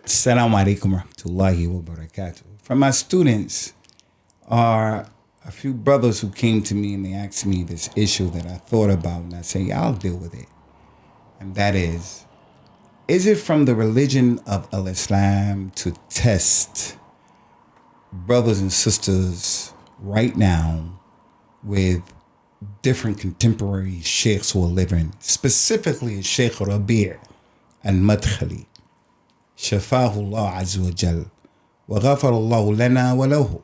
Assalamu alaikum warahmatullahi wabarakatuh. From my students are a few brothers who came to me and they asked me this issue that I thought about, and I say, yeah, I'll deal with it. And that is it from the religion of Al-Islam to test brothers and sisters right now with different contemporary sheikhs who are living, specifically Sheikh Rabi' al-Madkhali, Shafahullah Azza wa Jal, wa ghafarallahu lana wa lahu.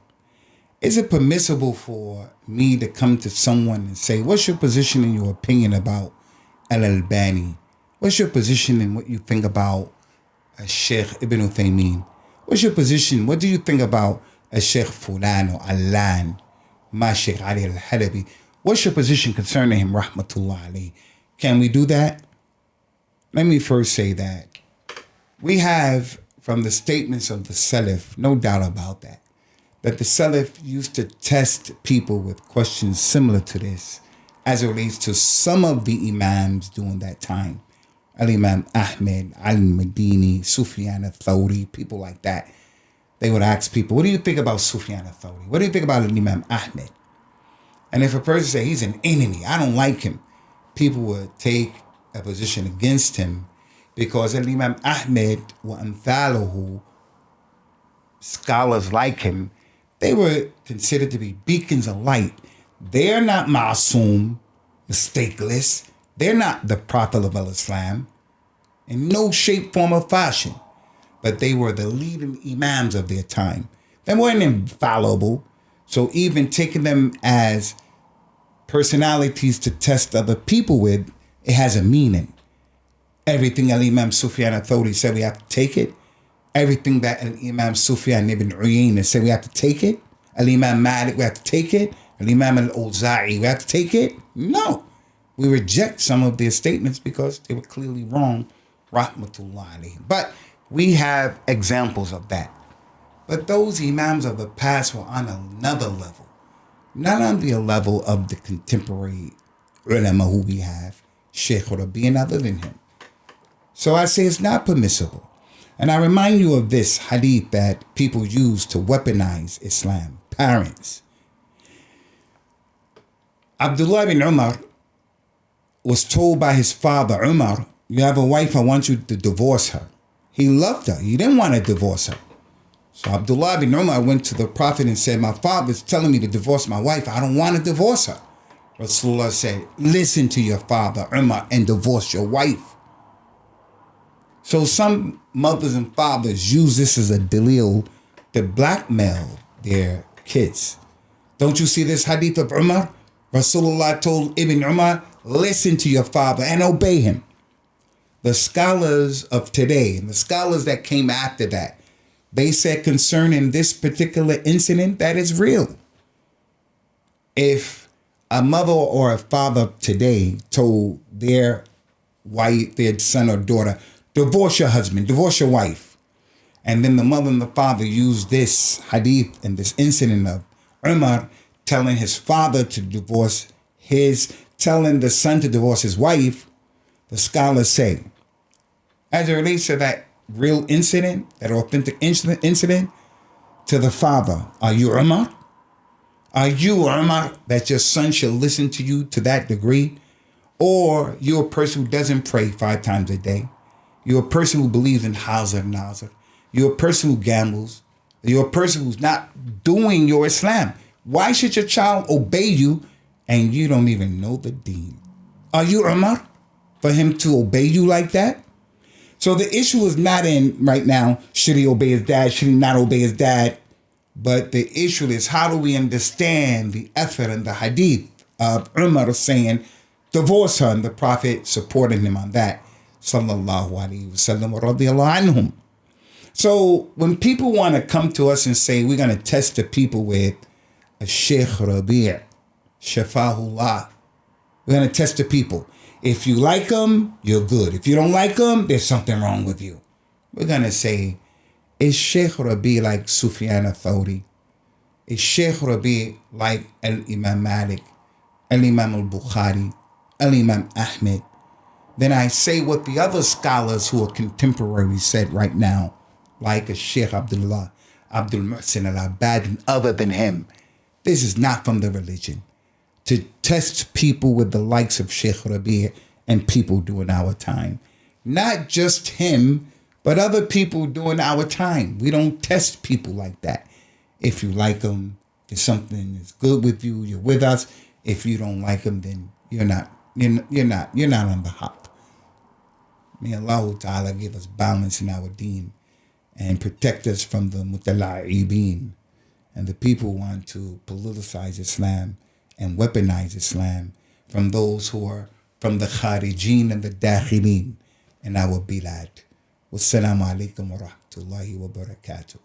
Is it permissible for me to come to someone and say, what's your position and your opinion about Al-Albani? What's your position and what you think about Sheikh Ibn Uthaymeen? What's your position? What do you think about Sheikh Fulan or Allan, Ma Sheikh Ali al-Halabi? What's your position concerning him, rahmatullah alayhi? Can we do that? Let me first say that we have from the statements of the Salaf, no doubt about that the Salaf used to test people with questions similar to this as it relates to some of the Imams during that time. Al-Imam Ahmed, Al-Madini, Sufyan al-Thawri, people like that. They would ask people, what do you think about Sufyan al-Thawri? What do you think about Al-Imam Ahmed? And if a person say he's an enemy, I don't like him, people would take a position against him because Al-Imam Ahmed wa amthaluhu, scholars like him, they were considered to be beacons of light. They're not ma'asum, mistakeless. They're not the prophet of Islam in no shape, form, or fashion. But they were the leading imams of their time. They weren't infallible. So even taking them as personalities to test other people with, it has a meaning. Everything Al-Imam Sufyan al-Thawri said, we have to take it. Everything that Al-Imam Sufyan ibn Uyayna said, we have to take it. Al-Imam Malik, we have to take it. Al-Imam al-Awza'i, we have to take it. No. We reject some of their statements because they were clearly wrong. Rahmatullah alayhi. But we have examples of that. But those Imams of the past were on another level. Not on the level of the contemporary ulama who we have, Sheikh Rabi and other than him. So I say it's not permissible. And I remind you of this hadith that people use to weaponize Islam. Parents. Abdullah bin Umar was told by his father, Umar, you have a wife, I want you to divorce her. He loved her. He didn't want to divorce her. So Abdullah bin Umar went to the Prophet and said, my father's telling me to divorce my wife. I don't want to divorce her. Rasulullah said, listen to your father, Umar, and divorce your wife. So some mothers and fathers use this as a dalil to blackmail their kids. Don't you see this hadith of Umar? Rasulullah told Ibn Umar, listen to your father and obey him. The scholars of today and the scholars that came after that, they said concerning this particular incident that is real. If a mother or a father today told their wife, their son or daughter, divorce your husband, divorce your wife, and then the mother and the father used this hadith and this incident of Umar telling his father to divorce telling the son to divorce his wife, the scholars say, as it relates to that real incident, that authentic incident, to the father, are you Umar? Are you Umar that your son should listen to you to that degree? Or you're a person who doesn't pray 5 times a day? You're a person who believes in hazard and nazar. You're a person who gambles. You're a person who's not doing your Islam. Why should your child obey you and you don't even know the deen? Are you Umar for him to obey you like that? So the issue is not in right now, should he obey his dad, should he not obey his dad? But the issue is, how do we understand the effort and the hadith of Umar saying, divorce her, and the Prophet supporting him on that, sallallahu alayhi wa sallam wa radiyallahu anhum. So when people want to come to us and say, we're going to test the people with a Sheikh Rabi', Shafahullah, we're going to test the people. If you like them, you're good. If you don't like them, there's something wrong with you. We're going to say, is Sheikh Rabi' like Sufyan al-Thawri? Is Sheikh Rabi' like Al-Imam Malik, Al-Imam al-Bukhari, Al-Imam Ahmed? Then I say what the other scholars who are contemporaries said right now, like a Sheikh Abdul Muhsin al-Abad, other than him. This is not from the religion. To test people with the likes of Sheikh Rabi' and people during our time. Not just him, but other people during our time. We don't test people like that. If you like them, if something is good with you, you're with us. If you don't like them, then you're not on the hop. May Allah Ta'ala give us balance in our deen and protect us from the mutala'ibeen and the people who want to politicize Islam and weaponize Islam from those who are from the kharijeen and the dakhilin in our bilad. Wassalamu alaikum wa rahmatullahi wa barakatuh.